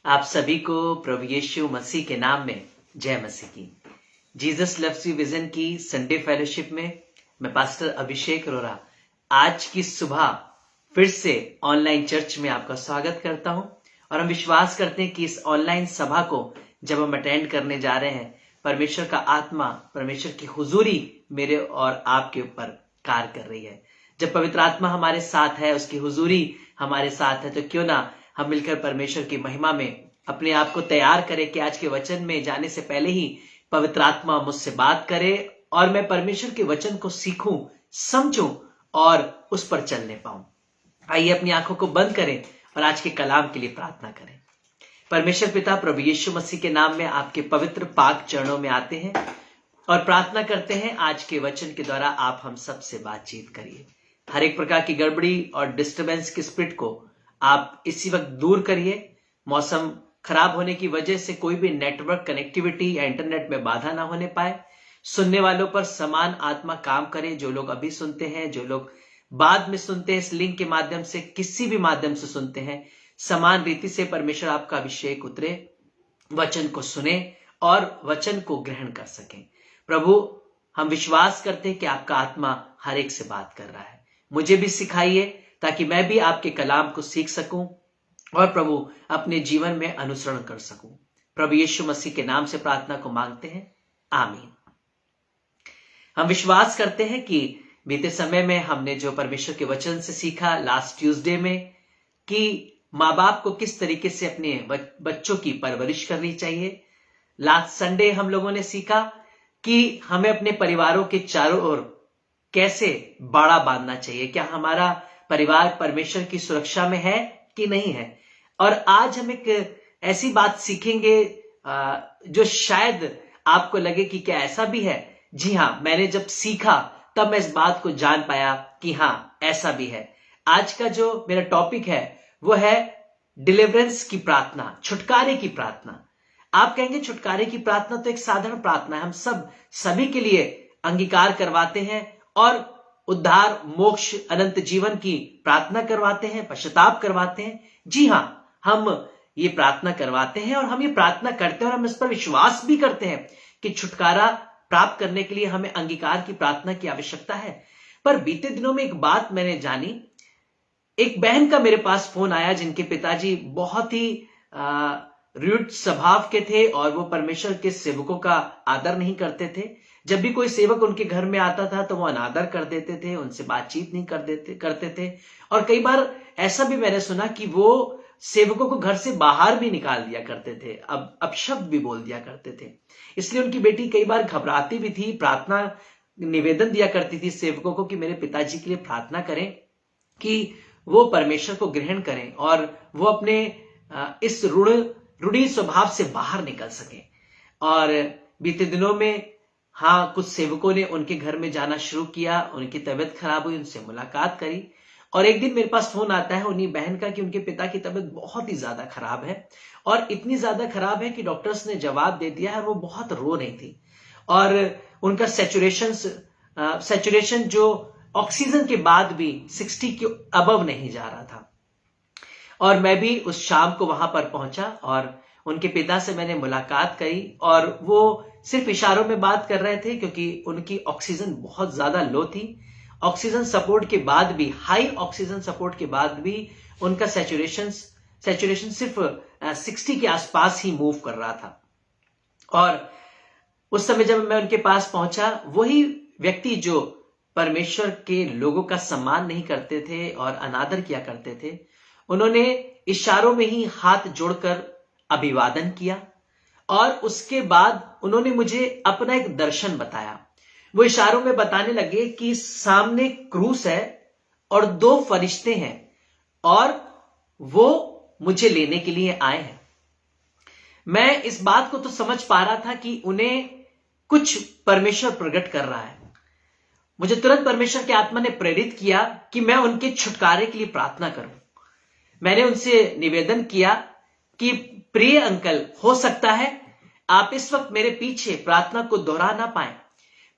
आप सभी को प्रभु यीशु मसीह के नाम में जय मसीह की। जीसस लव्स यू विजन की संडे फेलोशिप में मैं पास्टर अभिषेक अरोरा आज की सुबह फिर से ऑनलाइन चर्च में आपका स्वागत करता हूं और हम विश्वास करते हैं कि इस ऑनलाइन सभा को जब हम अटेंड करने जा रहे हैं, परमेश्वर का आत्मा, परमेश्वर की हुजूरी मेरे और आपके ऊपर कार्य कर रही है। जब पवित्र आत्मा हमारे साथ है, उसकी हुजूरी हमारे साथ है, तो क्यों ना हम मिलकर परमेश्वर की महिमा में अपने आप को तैयार करें कि आज के वचन में जाने से पहले ही पवित्र आत्मा मुझसे बात करे और मैं परमेश्वर के वचन को सीखूं, समझूं और उस पर चलने पाऊं। आइए अपनी आंखों को बंद करें और आज के कलाम के लिए प्रार्थना करें। परमेश्वर पिता, प्रभु यीशु मसीह के नाम में आपके पवित्र पाक चरणों में आते हैं और प्रार्थना करते हैं आज के वचन के द्वारा आप हम सबसे बातचीत करिए। हर एक प्रकार की गड़बड़ी और डिस्टरबेंस की स्पिरिट को आप इसी वक्त दूर करिए। मौसम खराब होने की वजह से कोई भी नेटवर्क कनेक्टिविटी या इंटरनेट में बाधा ना होने पाए। सुनने वालों पर समान आत्मा काम करे। जो लोग अभी सुनते हैं, जो लोग बाद में सुनते हैं, इस लिंक के माध्यम से, किसी भी माध्यम से सुनते हैं, समान रीति से परमेश्वर आपका अभिषेक उतरे, वचन को सुने और वचन को ग्रहण कर सकें। प्रभु, हम विश्वास करते हैं कि आपका आत्मा हर एक से बात कर रहा है। मुझे भी सिखाइए ताकि मैं भी आपके कलाम को सीख सकूं और प्रभु अपने जीवन में अनुसरण कर सकूं। प्रभु यीशु मसीह के नाम से प्रार्थना को मांगते हैं, आमीन। हम विश्वास करते हैं कि बीते समय में हमने जो परमेश्वर के वचन से सीखा लास्ट ट्यूसडे में, कि माँ बाप को किस तरीके से अपने बच्चों की परवरिश करनी चाहिए। लास्ट संडे हम लोगों ने सीखा कि हमें अपने परिवारों के चारों ओर कैसे बाड़ा बांधना चाहिए। क्या हमारा परिवार परमेश्वर की सुरक्षा में है कि नहीं है। और आज हम एक ऐसी बात सीखेंगे जो शायद आपको लगे कि क्या ऐसा भी है। जी हाँ, मैंने जब सीखा तब मैं इस बात को जान पाया कि हाँ, ऐसा भी है। आज का जो मेरा टॉपिक है वो है डिलीवरेंस की प्रार्थना, छुटकारे की प्रार्थना। आप कहेंगे छुटकारे की प्रार्थना तो एक साधारण प्रार्थना है, हम सभी के लिए अंगीकार करवाते हैं और उद्धार, मोक्ष, अनंत जीवन की प्रार्थना करवाते हैं, पश्चाताप करवाते हैं। जी हाँ, हम ये प्रार्थना करवाते हैं और हम ये प्रार्थना करते हैं और हम इस पर विश्वास भी करते हैं कि छुटकारा प्राप्त करने के लिए हमें अंगीकार की प्रार्थना की आवश्यकता है। पर बीते दिनों में एक बात मैंने जानी। एक बहन का मेरे पास फोन आया जिनके पिताजी बहुत ही रूड स्वभाव के थे और वो परमेश्वर के सेवकों का आदर नहीं करते थे। जब भी कोई सेवक उनके घर में आता था तो वो अनादर कर देते थे, उनसे बातचीत नहीं करते थे। और कई बार ऐसा भी मैंने सुना कि वो सेवकों को घर से बाहर भी निकाल दिया करते थे, अपशब्द भी बोल दिया करते थे। इसलिए उनकी बेटी कई बार घबराती भी थी, प्रार्थना निवेदन दिया करती थी सेवकों को कि मेरे पिताजी के लिए प्रार्थना करें कि वो परमेश्वर को ग्रहण करें और वो अपने इस रूढ़ी स्वभाव से बाहर निकल सके। और बीते दिनों में हाँ, कुछ सेवकों ने उनके घर में जाना शुरू किया। उनकी तबीयत खराब हुई, उनसे मुलाकात करी और एक दिन मेरे पास फोन आता है उन्हीं बहन का कि उनके पिता की तबीयत बहुत ही ज्यादा खराब है और इतनी ज्यादा खराब है कि डॉक्टर्स ने जवाब दे दिया है और वो बहुत रो रही थी और उनका सैचुरेशन जो ऑक्सीजन के बाद भी 60 के अबव नहीं जा रहा था। और मैं भी उस शाम को वहां पर पहुंचा और उनके पिता से मैंने मुलाकात करी और वो सिर्फ इशारों में बात कर रहे थे क्योंकि उनकी ऑक्सीजन बहुत ज्यादा लो थी। ऑक्सीजन सपोर्ट के बाद भी, हाई ऑक्सीजन सपोर्ट के बाद भी उनका सैचुरेशन सिर्फ 60 के आसपास ही मूव कर रहा था। और उस समय जब मैं उनके पास पहुंचा, वही व्यक्ति जो परमेश्वर के लोगों का सम्मान नहीं करते थे और अनादर किया करते थे, उन्होंने इशारों में ही हाथ जोड़कर अभिवादन किया और उसके बाद उन्होंने मुझे अपना एक दर्शन बताया। वो इशारों में बताने लगे कि सामने क्रूस है और 2 फरिश्ते हैं और वो मुझे लेने के लिए आए हैं। मैं इस बात को तो समझ पा रहा था कि उन्हें कुछ परमेश्वर प्रकट कर रहा है। मुझे तुरंत परमेश्वर के आत्मा ने प्रेरित किया कि मैं उनके छुटकारे के लिए प्रार्थना करूं। मैंने उनसे निवेदन किया कि प्रिय अंकल, हो सकता है आप इस वक्त मेरे पीछे प्रार्थना को दोहरा ना पाए,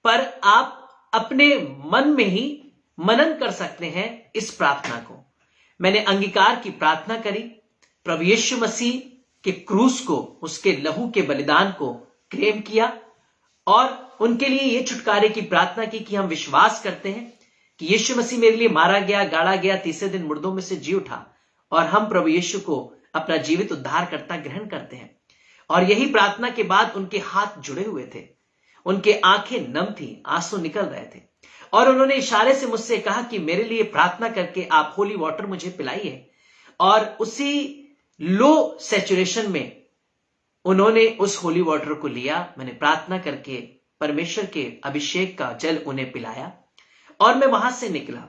पर आप अपने मन में ही मनन कर सकते हैं इस प्रार्थना को। मैंने अंगीकार की प्रार्थना करी। प्रभु यीशु मसीह के क्रूस को, उसके लहू के बलिदान को क्लेम किया और उनके लिए यह छुटकारे की प्रार्थना की कि हम विश्वास करते हैं कि यीशु मसीह मेरे लिए मारा गया, गाड़ा गया, तीसरे दिन मुर्दों में से जी उठा और हम प्रभु यीशु को अपना जीवित उद्धारकर्ता ग्रहण करते हैं। और यही प्रार्थना के बाद उनके हाथ जुड़े हुए थे, उनके आंखें नम थी, आंसू निकल रहे थे और उन्होंने इशारे से मुझसे कहा कि मेरे लिए प्रार्थना करके आप होली वाटर मुझे पिलाइए। और उसी लो सैचुरेशन में उन्होंने उस होली वाटर को लिया। मैंने प्रार्थना करके परमेश्वर के अभिषेक का जल उन्हें पिलाया और मैं वहां से निकला।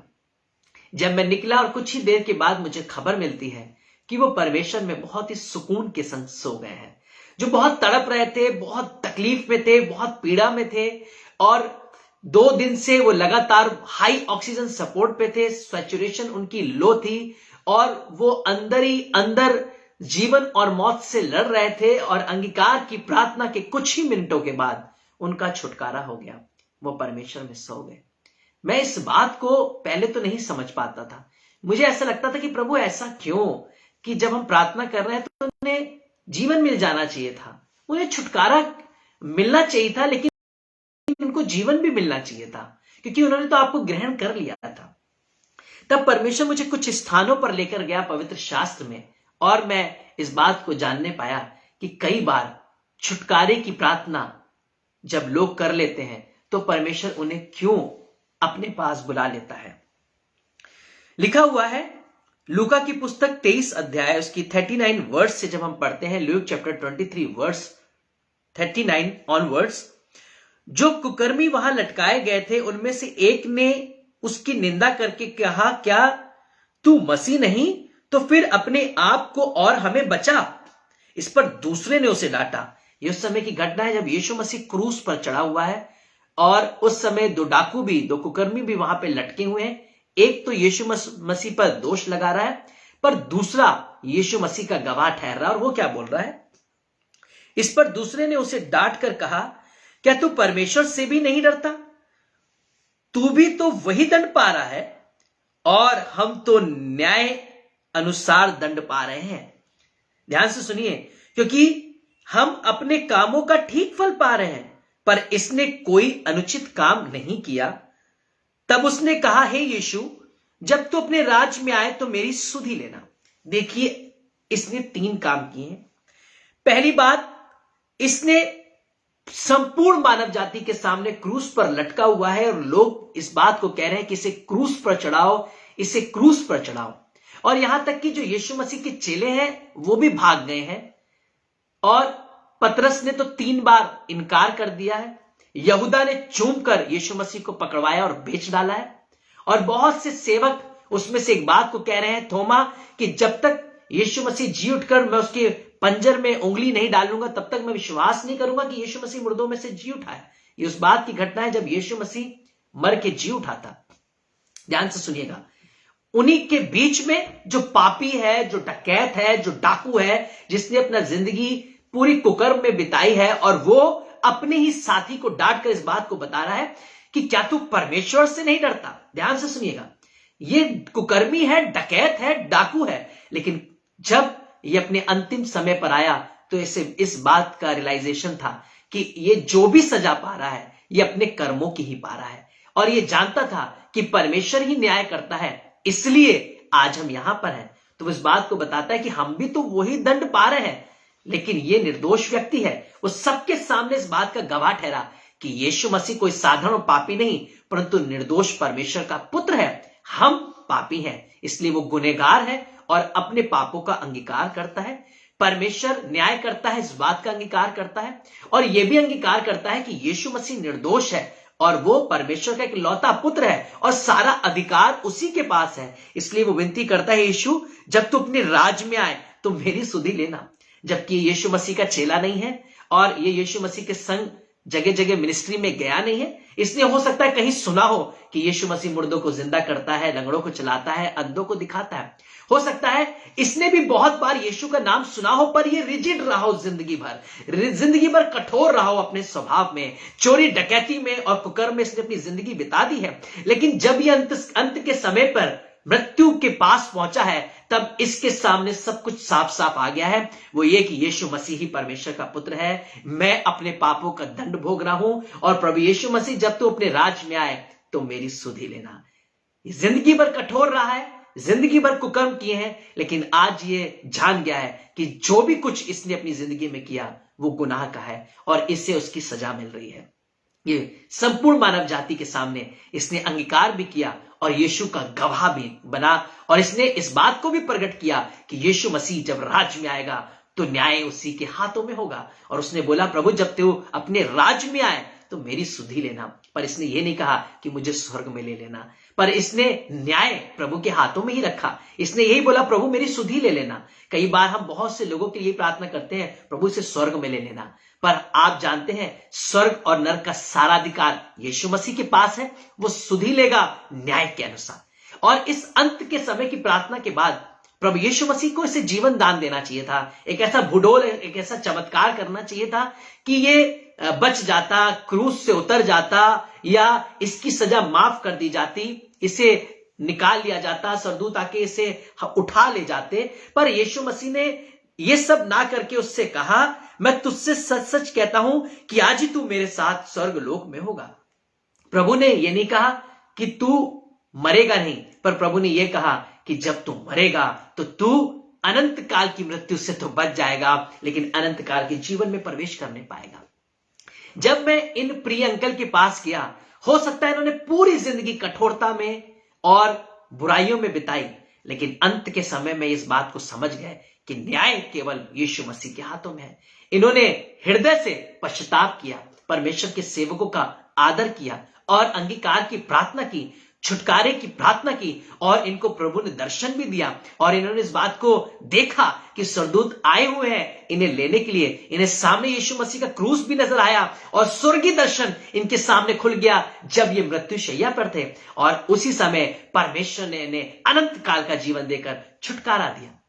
जब मैं निकला और कुछ ही देर के बाद मुझे खबर मिलती है कि वो परमेश्वर में बहुत ही सुकून के संग सो गए हैं। जो बहुत तड़प रहे थे, बहुत तकलीफ में थे, बहुत पीड़ा में थे और 2 दिन से वो लगातार हाई ऑक्सीजन सपोर्ट पे थे, सैचुरेशन उनकी लो थी और वो अंदर ही अंदर जीवन और मौत से लड़ रहे थे और अंगीकार की प्रार्थना के कुछ ही मिनटों के बाद उनका छुटकारा हो गया। वो परमेश्वर में सो गए। मैं इस बात को पहले तो नहीं समझ पाता था। मुझे ऐसा लगता था कि प्रभु ऐसा क्यों, कि जब हम प्रार्थना कर रहे हैं तो उन्हें जीवन मिल जाना चाहिए था, उन्हें छुटकारा मिलना चाहिए था, लेकिन उनको जीवन भी मिलना चाहिए था क्योंकि उन्होंने तो आपको ग्रहण कर लिया था। तब परमेश्वर मुझे कुछ स्थानों पर लेकर गया पवित्र शास्त्र में और मैं इस बात को जानने पाया कि कई बार छुटकारे की प्रार्थना जब लोग कर लेते हैं तो परमेश्वर उन्हें क्यों अपने पास बुला लेता है। लिखा हुआ है लूका की पुस्तक 23 अध्याय उसकी 39 वर्स से जब हम पढ़ते हैं, ल्यूक चैप्टर 23 वर्स 39 ऑनवर्ड्स, जो कुकर्मी वहां लटकाए गए थे उनमें से एक ने उसकी निंदा करके कहा, क्या तू मसीह नहीं तो फिर अपने आप को और हमें बचा। इस पर दूसरे ने उसे डांटा। यह उस समय की घटना है जब यीशु मसीह क्रूस पर चढ़ा हुआ है और उस समय 2 डाकू भी, 2 कुकर्मी भी वहां पे लटके हुए हैं। एक तो यीशु मसीह पर दोष लगा रहा है पर दूसरा यीशु मसीह का गवाह ठहर रहा है। और वो क्या बोल रहा है, इस पर दूसरे ने उसे डांट कर कहा, क्या तू परमेश्वर से भी नहीं डरता? तू भी तो वही दंड पा रहा है और हम तो न्याय अनुसार दंड पा रहे हैं। ध्यान से सुनिए, क्योंकि हम अपने कामों का ठीक फल पा रहे हैं पर इसने कोई अनुचित काम नहीं किया। तब उसने कहा, हे यीशु, जब तू अपने राज्य में आए तो मेरी सुधि लेना। देखिए, इसने 3 काम किए हैं। पहली बात, इसने संपूर्ण मानव जाति के सामने क्रूस पर लटका हुआ है और लोग इस बात को कह रहे हैं कि इसे क्रूस पर चढ़ाओ, इसे क्रूस पर चढ़ाओ। और यहां तक कि जो यीशु मसीह के चेले हैं वो भी भाग गए हैं और पतरस ने तो 3 बार इनकार कर दिया है। यहूदा ने चूमकर यीशु मसीह को पकड़वाया और बेच डाला है। और बहुत से सेवक उसमें से एक बात को कह रहे हैं, थोमा, कि जब तक यीशु मसीह जी उठकर मैं उसके पंजर में उंगली नहीं डालूंगा तब तक मैं विश्वास नहीं करूंगा कि यीशु मसीह मुर्दों में से जी उठा है। ये उस बात की घटना है जब यीशु मसीह मर के जी उठा था। ध्यान से सुनिएगा, उन्हीं के बीच में जो पापी है, जो डकैत है, जो डाकू है, जिसने अपना जिंदगी पूरी कुकर्म में बिताई है और वो अपने ही साथी को डांट कर इस बात को बता रहा है कि क्या तू परमेश्वर से नहीं डरता। ध्यान से सुनिएगा, ये कुकर्मी है, डकैत है, डाकू है, लेकिन जब ये अपने अंतिम समय पर आया तो इसे इस बात का रियलाइजेशन था कि ये जो भी सजा पा रहा है ये अपने कर्मों की ही पा रहा है और ये जानता था कि परमेश्वर ही न्याय करता है, इसलिए आज हम यहां पर हैं। तो इस बात को बताता है कि हम भी तो वही दंड पा रहे हैं, लेकिन ये निर्दोष व्यक्ति है, वो सबके सामने इस बात का गवाह ठहरा कि यीशु मसीह कोई साधारण पापी नहीं परंतु निर्दोष परमेश्वर का पुत्र है। हम पापी हैं, इसलिए वो गुनहगार है और अपने पापों का अंगीकार करता है। परमेश्वर न्याय करता है, इस बात का अंगीकार करता है और यह भी अंगीकार करता है कि यीशु मसीह निर्दोष है और वो परमेश्वर का एक लौता पुत्र है और सारा अधिकार उसी के पास है। इसलिए वो विनती करता है, यीशु, जब तू अपने राज में आए तो मेरी सुधि लेना। जबकि यीशु मसीह का चेला नहीं है और ये यीशु मसीह के संग जगह जगह मिनिस्ट्री में गया नहीं है, इसलिए हो सकता है कहीं सुना हो कि यीशु मसीह मुर्दों को जिंदा करता है, लंगड़ों को चलाता है, अंधों को दिखाता है। हो सकता है इसने भी बहुत बार यीशु का नाम सुना हो पर ये रिजिड रहा हो, जिंदगी भर कठोर रहा हो अपने स्वभाव में, चोरी डकैती में और कुकर्म में इसने अपनी जिंदगी बिता दी है। लेकिन जब ये अंत के समय पर मृत्यु के पास पहुंचा है तब इसके सामने सब कुछ साफ साफ आ गया है। वो ये कि यीशु मसीह ही परमेश्वर का पुत्र है। मैं अपने पापों का दंड भोग रहा हूं और प्रभु यीशु मसीह जब तू अपने राज में आए तो मेरी सुधि लेना। जिंदगी भर कठोर रहा है, जिंदगी भर कुकर्म किए हैं, लेकिन आज ये जान गया है कि जो भी कुछ इसने अपनी जिंदगी में किया वो गुनाह का है और इससे उसकी सजा मिल रही है। ये संपूर्ण मानव जाति के सामने इसने अंगीकार भी किया और यीशु का गवाह भी बना और इसने इस बात को भी प्रकट किया कि यीशु मसीह जब राज में आएगा तो न्याय उसी के हाथों में होगा। और उसने बोला, प्रभु जब तू अपने राज में आए तो मेरी सुधि लेना। पर इसने ये नहीं कहा कि मुझे स्वर्ग में ले लेना, पर इसने न्याय प्रभु के हाथों में ही रखा। इसने यही बोला, प्रभु मेरी सुधि ले लेना। कई बार हम बहुत से लोगों के लिए प्रार्थना करते हैं, प्रभु से स्वर्ग में ले लेना, पर आप जानते हैं स्वर्ग और नरक का सारा अधिकार यीशु मसीह के पास है। वो सुधि लेगा न्याय के अनुसार। और इस अंत के समय की प्रार्थना के बाद प्रभु यीशु मसीह को इसे जीवन दान देना चाहिए था। एक ऐसा भूडोल, एक ऐसा चमत्कार करना चाहिए था कि ये बच जाता, क्रूस से उतर जाता या इसकी सजा माफ कर दी जाती, इसे निकाल लिया जाता, सरदूत आके इसे उठा ले जाते। पर यीशु मसीह ने ये सब ना करके उससे कहा, मैं तुझसे सच सच कहता हूं कि आज ही तू मेरे साथ स्वर्ग लोक में होगा। प्रभु ने यह नहीं कहा कि तू मरेगा नहीं, पर प्रभु ने यह कहा कि जब तू मरेगा तो तू अनंत काल की मृत्यु से तो बच जाएगा, लेकिन अनंत काल के जीवन में प्रवेश करने पाएगा। जब मैं इन प्रिय अंकल के पास गया, हो सकता है इन्होंने पूरी जिंदगी कठोरता में और बुराइयों में बिताई, लेकिन अंत के समय में इस बात को समझ गए कि न्याय केवल यीशु मसीह के हाथों में है। इन्होंने हृदय से पश्चाताप किया, परमेश्वर के सेवकों का आदर किया और अंगीकार की प्रार्थना की, छुटकारे की प्रार्थना की और इनको प्रभु ने दर्शन भी दिया। और इन्होंने इस बात को देखा कि सरदूत आए हुए हैं इन्हें लेने के लिए। इन्हें सामने यीशु मसीह का क्रूस भी नजर आया और स्वर्गीय दर्शन इनके सामने खुल गया जब ये मृत्यु शैया पर थे। और उसी समय परमेश्वर ने इन्हें अनंत काल का जीवन देकर छुटकारा दिया।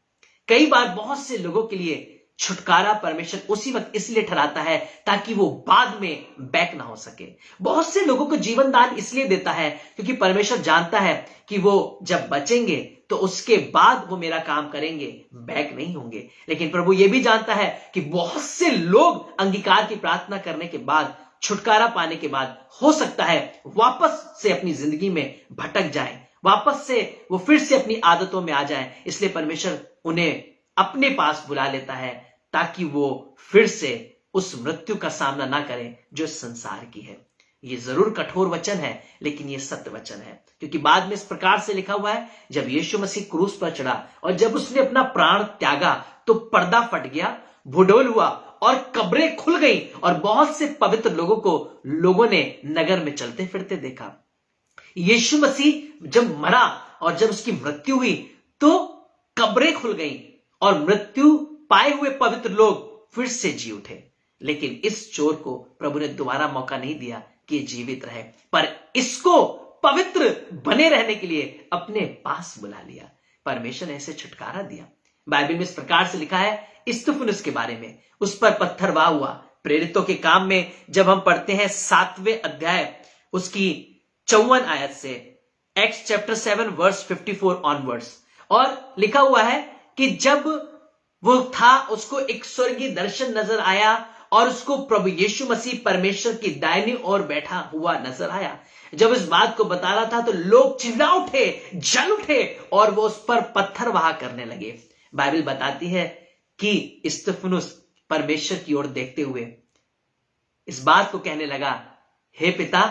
कई बार बहुत से लोगों के लिए छुटकारा परमेश्वर उसी वक्त इसलिए ठहराता है ताकि वो बाद में बैक ना हो सके। बहुत से लोगों को जीवन दान इसलिए देता है क्योंकि परमेश्वर जानता है कि वो जब बचेंगे तो उसके बाद वो मेरा काम करेंगे, बैक नहीं होंगे। लेकिन प्रभु ये भी जानता है कि बहुत से लोग अंगीकार की प्रार्थना करने के बाद, छुटकारा पाने के बाद हो सकता है वापस से अपनी जिंदगी में भटक जाए, वापस से वो फिर से अपनी आदतों में आ जाए। इसलिए परमेश्वर उन्हें अपने पास बुला लेता है ताकि वो फिर से उस मृत्यु का सामना ना करें जो संसार की है। ये जरूर कठोर वचन है, लेकिन ये सत्य वचन है, क्योंकि बाद में इस प्रकार से लिखा हुआ है, जब यीशु मसीह क्रूस पर चढ़ा और जब उसने अपना प्राण त्यागा तो पर्दा फट गया, भूडोल हुआ और कब्रें खुल गई और बहुत से पवित्र लोगों ने नगर में चलते फिरते देखा। यीशु मसीह जब मरा और जब उसकी मृत्यु हुई तो कब्रें खुल गई और मृत्यु पाए हुए पवित्र लोग फिर से जी उठे। लेकिन इस चोर को प्रभु ने दोबारा मौका नहीं दिया कि जीवित रहे, पर इसको पवित्र बने रहने के लिए अपने पास बुला लिया। परमेश्वर ने ऐसे छुटकारा दिया। बाइबल में इस प्रकार से लिखा है स्तिफनुस के बारे में, उस पर पत्थरवाह हुआ। प्रेरितों के काम में जब हम पढ़ते हैं 7वें अध्याय उसकी 54 आयत से, एक्ट्स चैप्टर 7 वर्स 54 ऑनवर्ड्स, और लिखा हुआ है कि जब वो था उसको एक स्वर्गीय दर्शन नजर आया और उसको प्रभु यीशु मसीह परमेश्वर की दाहिनी ओर बैठा हुआ नजर आया। जब इस बात को बता रहा था तो लोग चिल्ला उठे, जल उठे और वो उस पर पत्थर वहा करने लगे। बाइबल बताती है कि स्तिफनुस परमेश्वर की ओर देखते हुए इस बात को कहने लगा, हे पिता,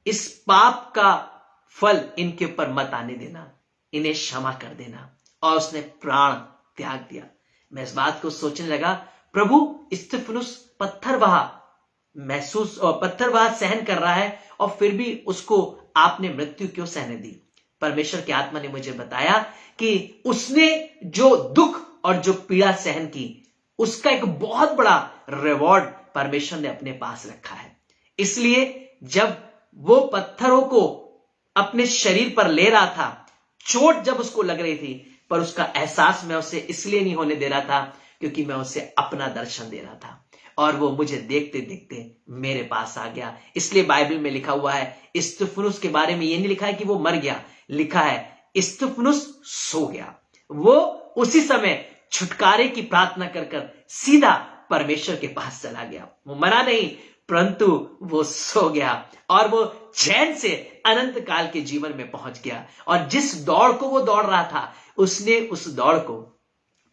इस पाप का फल इनके ऊपर मत आने देना, इन्हें क्षमा कर देना। और उसने प्राण त्याग दिया। मैं इस बात को सोचने लगा, प्रभु स्तिफनुस पत्थरवाह सहन कर रहा है और फिर भी उसको आपने मृत्यु क्यों सहने दी? परमेश्वर की आत्मा ने मुझे बताया कि उसने जो दुख और जो पीड़ा सहन की उसका एक बहुत बड़ा रिवॉर्ड परमेश्वर ने अपने पास रखा है। इसलिए जब वो पत्थरों को अपने शरीर पर ले रहा था, चोट जब उसको लग रही थी, पर उसका एहसास मैं उसे इसलिए नहीं होने दे रहा था क्योंकि मैं उसे अपना दर्शन दे रहा था और वो मुझे देखते देखते मेरे पास आ गया। इसलिए बाइबल में लिखा हुआ है स्तिफनुस के बारे में ये नहीं लिखा है कि वो मर गया, लिखा है स्तिफनुस सो गया। वो उसी समय छुटकारे की प्रार्थना कर कर सीधा परमेश्वर के पास चला गया। वो मरा नहीं, परंतु वो सो गया और वो चैन से अनंत काल के जीवन में पहुंच गया। और जिस दौड़ को वो दौड़ रहा था, उसने उस दौड़ को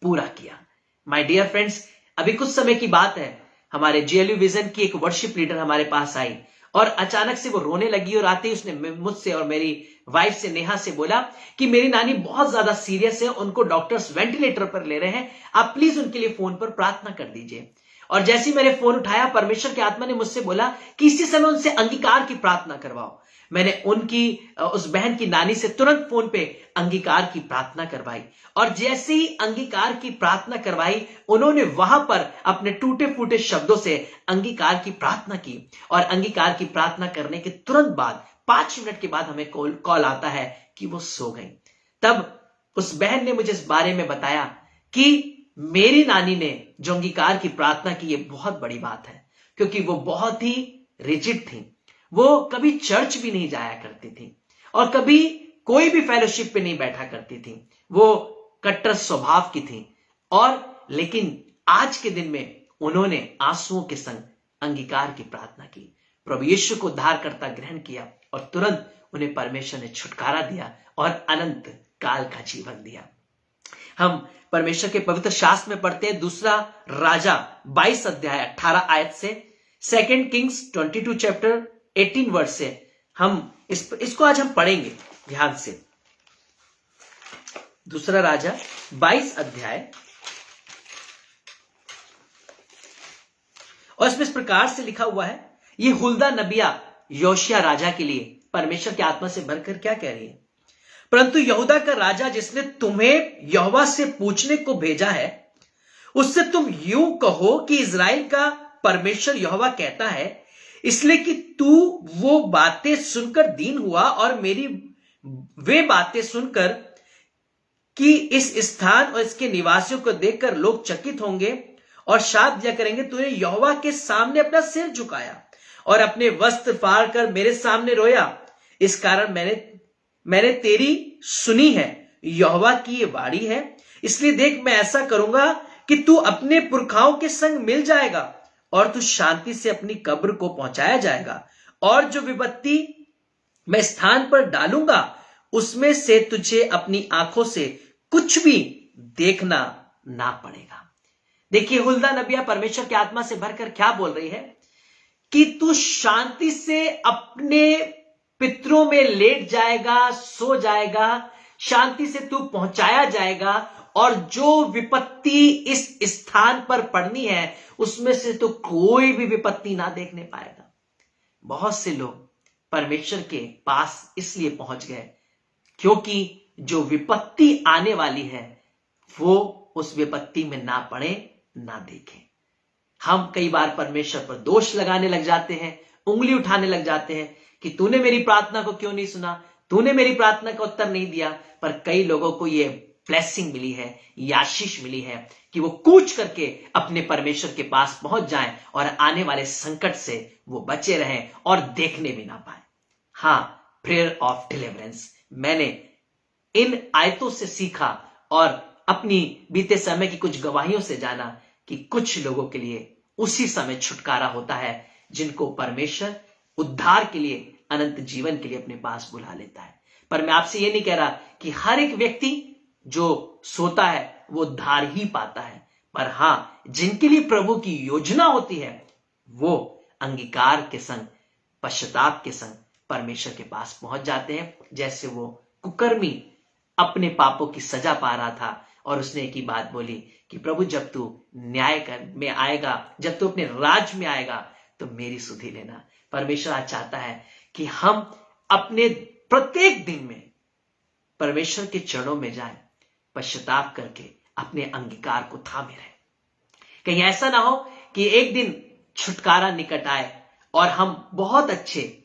पूरा किया। माय डियर फ्रेंड्स, अभी कुछ समय की बात है, हमारे जीएलयू विजन की एक वर्शिप लीडर हमारे पास आई और अचानक से वो रोने लगी और आते ही उसने मुझसे और मेरी वाइफ से नेहा से बोला कि मेरी नानी बहुत ज्यादा सीरियस है, उनको डॉक्टर्स वेंटिलेटर पर ले रहे हैं, आप प्लीज उनके लिए फोन पर प्रार्थना कर दीजिए। और जैसे ही मैंने फोन उठाया, परमेश्वर की आत्मा ने मुझसे बोला कि इसी समय उनसे अंगीकार की प्रार्थना करवाओ। मैंने उस बहन की नानी से तुरंत फोन पे अंगीकार की प्रार्थना करवाई और जैसे ही अंगीकार की प्रार्थना करवाई, उन्होंने वहां पर अपने टूटे फूटे शब्दों से अंगीकार की प्रार्थना की। और अंगीकार की प्रार्थना करने के तुरंत बाद 5 मिनट के बाद हमें कॉल आता है कि वो सो गई। तब उस बहन ने मुझे इस बारे में बताया कि मेरी नानी ने जो अंगीकार की प्रार्थना की, ये बहुत बड़ी बात है, क्योंकि वो बहुत ही रिजिड थी। वो कभी चर्च भी नहीं जाया करती थी और कभी कोई भी फेलोशिप पे नहीं बैठा करती थी। वो कट्टर स्वभाव की थी और लेकिन आज के दिन में उन्होंने आंसुओं के संग अंगीकार की प्रार्थना की, प्रभु यीशु को उद्धारकर्ता ग्रहण किया और तुरंत उन्हें परमेश्वर ने छुटकारा दिया और अनंत काल का जीवन दिया। हम परमेश्वर के पवित्र शास्त्र में पढ़ते हैं, दूसरा राजा 22 अध्याय 18 आयत से, 2 किंग्स 22 चैप्टर 18 वर्स से हम इसको आज हम पढ़ेंगे ध्यान से। दूसरा राजा 22 अध्याय और इसमें इस प्रकार से लिखा हुआ है। ये हुल्दा नबिया योशिया राजा के लिए परमेश्वर की आत्मा से भरकर क्या कह रही है। परंतु यहूदा का राजा जिसने तुम्हें यहोवा से पूछने को भेजा है, उससे तुम यूं कहो कि इजराइल का परमेश्वर यहोवा कहता है, इसलिए कि तू वो बातें सुनकर दीन हुआ और मेरी वे बातें सुनकर कि इस स्थान और इसके निवासियों को देखकर लोग चकित होंगे और शाप दिया करेंगे। तूने यहोवा के सामने अपना सिर झुकाया और अपने वस्त्र फाड़ कर मेरे सामने रोया। इस कारण मैंने तेरी सुनी है, यहोवा की ये वाणी है। इसलिए देख, मैं ऐसा करूंगा कि तू अपने पुरखाओं के संग मिल जाएगा और तू शांति से अपनी कब्र को पहुंचाया जाएगा, और जो विपत्ति मैं स्थान पर डालूंगा उसमें से तुझे अपनी आंखों से कुछ भी देखना ना पड़ेगा। देखिए, हुल्दा नबिया परमेश्वर की आत्मा से भरकर क्या बोल रही है कि तू शांति से अपने पितरों में लेट जाएगा, सो जाएगा, शांति से तू पहुंचाया जाएगा, और जो विपत्ति इस स्थान पर पड़नी है उसमें से तो कोई भी विपत्ति ना देखने पाएगा। बहुत से लोग परमेश्वर के पास इसलिए पहुंच गए क्योंकि जो विपत्ति आने वाली है वो उस विपत्ति में ना पड़े, ना देखें। हम कई बार परमेश्वर पर दोष लगाने लग जाते हैं, उंगली उठाने लग जाते हैं कि तूने मेरी प्रार्थना को क्यों नहीं सुना, तूने मेरी प्रार्थना का उत्तर नहीं दिया। पर कई लोगों को ये ब्लेसिंग मिली है, ये आशीष मिली है कि वो कूच करके अपने परमेश्वर के पास पहुंच जाएं और आने वाले संकट से वो बचे रहें और देखने भी ना पाए। हाँ, प्रेयर ऑफ डिलीवरेंस मैंने इन आयतों से सीखा और अपनी बीते समय की कुछ गवाहियों से जाना कि कुछ लोगों के लिए उसी समय छुटकारा होता है जिनको परमेश्वर उद्धार के लिए, अनंत जीवन के लिए अपने पास बुला लेता है। पर मैं आपसे ये नहीं कह रहा कि हर एक व्यक्ति जो सोता है वो उद्धार ही पाता है, पर हां, जिनके लिए प्रभु की योजना होती है वो अंगीकार के संग, पश्चाताप के संग परमेश्वर के पास पहुंच जाते हैं। जैसे वो कुकर्मी अपने पापों की सजा पा रहा था और उसने एक ही बात बोली कि प्रभु, जब तू न्याय में आएगा, जब तू अपने राज में आएगा तो मेरी सुधि लेना। परमेश्वर आज चाहता है कि हम अपने प्रत्येक दिन में परमेश्वर के चरणों में जाएं, पश्चाताप करके अपने अंगीकार को थामे रहें। कहीं ऐसा ना हो कि एक दिन छुटकारा निकट आए और हम बहुत अच्छे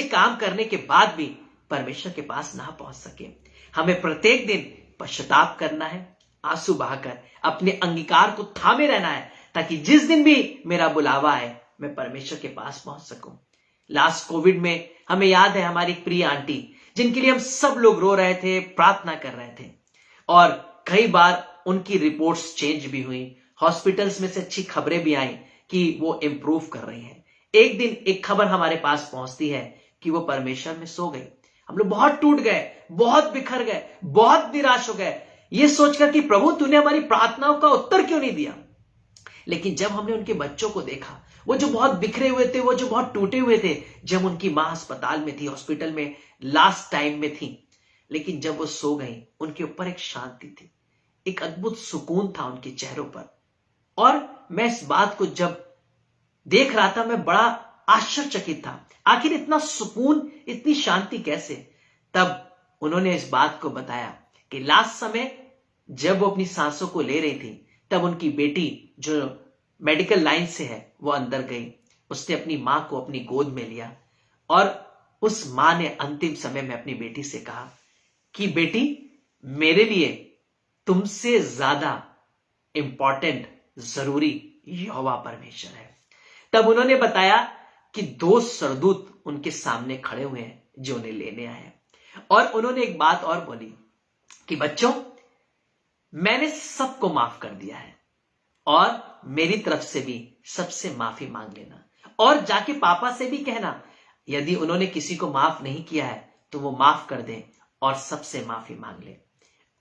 काम करने के बाद भी परमेश्वर के पास ना पहुंच सके। हमें प्रत्येक दिन पश्चाताप करना है, आंसू बहाकर अपने अंगीकार को थामे रहना है, ताकि जिस दिन भी मेरा बुलावा है मैं परमेश्वर के पास पहुंच सकूं। लास्ट कोविड में हमें याद है हमारी प्रिय आंटी, जिनके लिए हम सब लोग रो रहे थे, प्रार्थना कर रहे थे, और कई बार उनकी रिपोर्ट्स चेंज भी हुई, हॉस्पिटल्स में से अच्छी खबरें भी आई कि वो इम्प्रूव कर रही हैं। एक दिन एक खबर हमारे पास पहुंचती है कि वो परमेश्वर में सो गई। हम लोग बहुत टूट गए, बहुत बिखर गए, बहुत निराश हो गए, ये सोचकर कि प्रभु तूने हमारी प्रार्थनाओं का उत्तर क्यों नहीं दिया। लेकिन जब हमने उनके बच्चों को देखा, वो जो बहुत बिखरे हुए थे, वो जो बहुत टूटे हुए थे, जब उनकी मां अस्पताल में थी, हॉस्पिटल में लास्ट टाइम में थी, लेकिन जब वो सो गई, उनके ऊपर एक शांति थी, एक अद्भुत सुकून था उनके चेहरों पर। और मैं इस बात को जब देख रहा था, मैं बड़ा आश्चर्यचकित था, आखिर इतना सुकून, इतनी शांति कैसे। तब उन्होंने इस बात को बताया कि लास्ट समय जब वो अपनी सांसों को ले रही थी, तब उनकी बेटी जो मेडिकल लाइन से है वो अंदर गई, उसने अपनी मां को अपनी गोद में लिया और उस मां ने अंतिम समय में अपनी बेटी से कहा कि बेटी, मेरे लिए तुमसे ज्यादा इंपॉर्टेंट, जरूरी यहोवा परमेश्वर है। तब उन्होंने बताया कि 2 सरदूत उनके सामने खड़े हुए हैं जो उन्हें लेने आए हैं। और उन्होंने एक बात और बोली कि बच्चों, मैंने सबको माफ कर दिया है और मेरी तरफ से भी सबसे माफी मांग लेना, और जाके पापा से भी कहना यदि उन्होंने किसी को माफ नहीं किया है तो वो माफ कर दें और सबसे माफी मांग ले।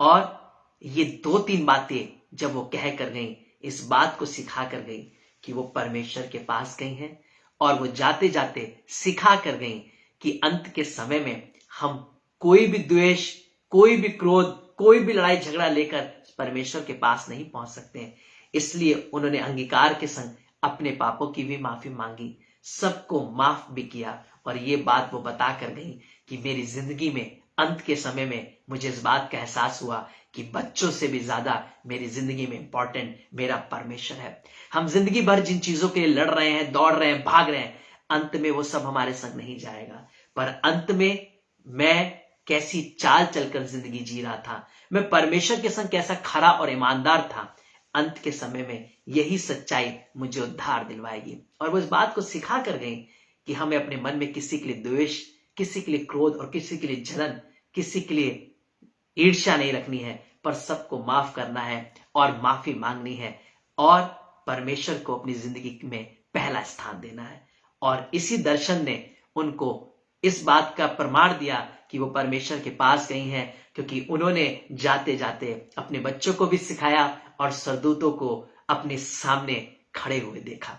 और ये 2-3 बातें जब वो कह कर गई, इस बात को सिखा कर गई कि वो परमेश्वर के पास गई हैं, और वो जाते जाते सिखा कर गई कि अंत के समय में हम कोई भी द्वेष, कोई भी क्रोध, कोई भी लड़ाई झगड़ा लेकर परमेश्वर के पास नहीं पहुंच सकते हैं। इसलिए उन्होंने अंगीकार के संग अपने पापों की भी माफी मांगी, सबको माफ भी किया। और ये बात वो बता कर गई कि मेरी जिंदगी में अंत के समय में मुझे इस बात का एहसास हुआ कि बच्चों से भी ज्यादा मेरी जिंदगी में इंपॉर्टेंट मेरा परमेश्वर है। हम जिंदगी भर जिन चीजों के लिए लड़ रहे हैं, दौड़ रहे हैं, भाग रहे हैं, अंत में वो सब हमारे संग नहीं जाएगा। पर अंत में मैं कैसी चाल चलकर जिंदगी जी रहा था, मैं परमेश्वर के संग कैसा खरा और ईमानदार था, अंत के समय में यही सच्चाई मुझे उद्धार दिलवाएगी। और वो इस बात को सिखा कर गई कि हमें अपने मन में किसी के लिए द्वेष, किसी के लिए क्रोध और किसी के लिए जलन, किसी के लिए ईर्ष्या नहीं रखनी है, पर सबको माफ करना है और माफी मांगनी है और परमेश्वर को अपनी जिंदगी में पहला स्थान देना है। और इसी दर्शन ने उनको इस बात का प्रमाण दिया कि वो परमेश्वर के पास गई हैं, क्योंकि उन्होंने जाते जाते अपने बच्चों को भी सिखाया और सरदूतों को अपने सामने खड़े हुए देखा।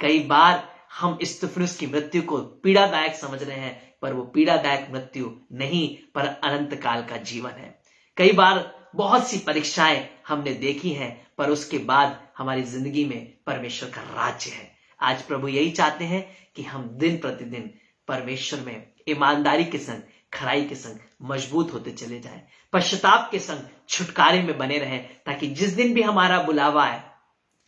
कई बार हम स्तिफनुस की मृत्यु को पीड़ादायक समझ रहे हैं, पर वो पीड़ादायक मृत्यु नहीं, पर अनंत काल का जीवन है। कई बार बहुत सी परीक्षाएं हमने देखी हैं, पर उसके बाद हमारी जिंदगी में परमेश्वर का राज्य है। आज प्रभु यही चाहते हैं कि हम दिन प्रतिदिन परमेश्वर में ईमानदारी के संग, खराई के संग मजबूत होते चले जाएं, पश्चाताप के संग छुटकारे में बने रहें, ताकि जिस दिन भी हमारा बुलावा आए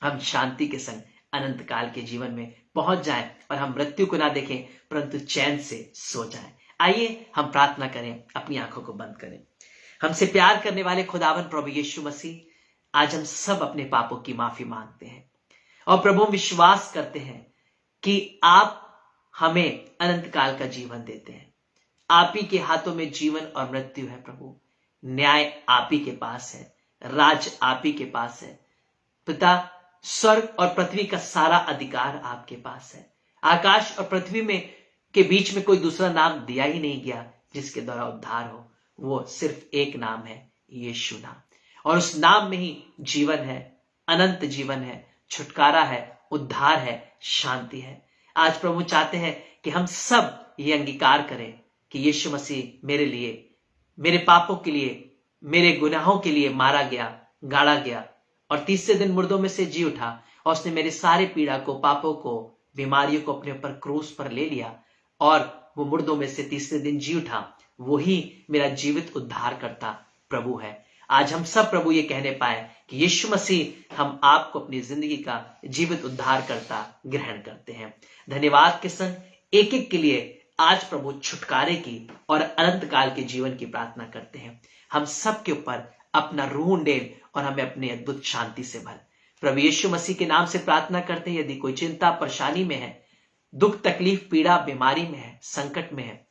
हम शांति के संग अनंत काल के जीवन में पहुंच जाएं और हम मृत्यु को ना देखें, परंतु चैन से सो जाएं। आइए हम प्रार्थना करें, अपनी आंखों को बंद करें। हमसे प्यार करने वाले खुदावन प्रभु यीशु मसीह, आज हम सब अपने पापों की माफी मांगते हैं और प्रभु विश्वास करते हैं कि आप हमें अनंत काल का जीवन देते हैं। आप ही के हाथों में जीवन और मृत्यु है प्रभु, न्याय आप ही के पास है, राज आप ही के पास है। पिता, स्वर्ग और पृथ्वी का सारा अधिकार आपके पास है। आकाश और पृथ्वी में के बीच में कोई दूसरा नाम दिया ही नहीं गया जिसके द्वारा उद्धार हो, वो सिर्फ एक नाम है, यीशु नाम। और उस नाम में ही जीवन है, अनंत जीवन है, छुटकारा है, उद्धार है, शांति है। आज प्रभु चाहते हैं कि हम सब ये अंगीकार करें कि यीशु मसीह मेरे लिए, मेरे पापों के लिए, मेरे गुनाहों के लिए मारा गया, गाड़ा गया और तीसरे दिन मुर्दों में से जी उठा, और उसने मेरे सारे पीड़ा को, पापों को, बीमारियों को अपने ऊपर क्रूस पर ले लिया और वो मुर्दों में से तीसरे दिन जी उठा। वही मेरा जीवित उद्धार करता प्रभु है। आज हम सब प्रभु ये कहने पाए कि यीशु मसीह, हम आपको अपनी जिंदगी का जीवित उद्धार करता ग्रहण करते हैं। धन्यवाद के संग एक एक के लिए आज प्रभु छुटकारे की और अनंत काल के जीवन की प्रार्थना करते हैं। हम सब के ऊपर अपना रूह उंडेल और हमें अपनी अद्भुत शांति से भर। प्रभु यीशु मसीह के नाम से प्रार्थना करते हैं। यदि कोई चिंता, परेशानी में है, दुख, तकलीफ, पीड़ा, बीमारी में है, संकट में है,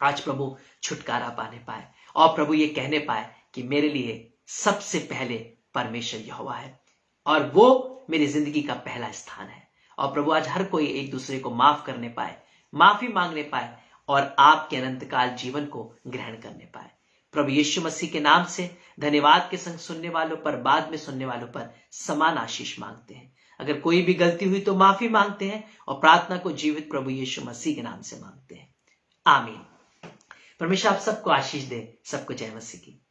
आज प्रभु छुटकारा पाने पाए और प्रभु ये कहने पाए कि मेरे लिए सबसे पहले परमेश्वर यहोवा है और वो मेरी जिंदगी का पहला स्थान है। और प्रभु आज हर कोई एक दूसरे को माफ करने पाए, माफी मांगने पाए और आपके अनंतकाल जीवन को ग्रहण करने पाए। प्रभु यीशु मसीह के नाम से धन्यवाद के संग सुनने वालों पर, बाद में सुनने वालों पर समान आशीष मांगते हैं। अगर कोई भी गलती हुई तो माफी मांगते हैं और प्रार्थना को जीवित प्रभु यीशु मसीह के नाम से मांगते हैं। आमीन। परमेश्वर आप सबको आशीष दे। सबको जय मसीह की।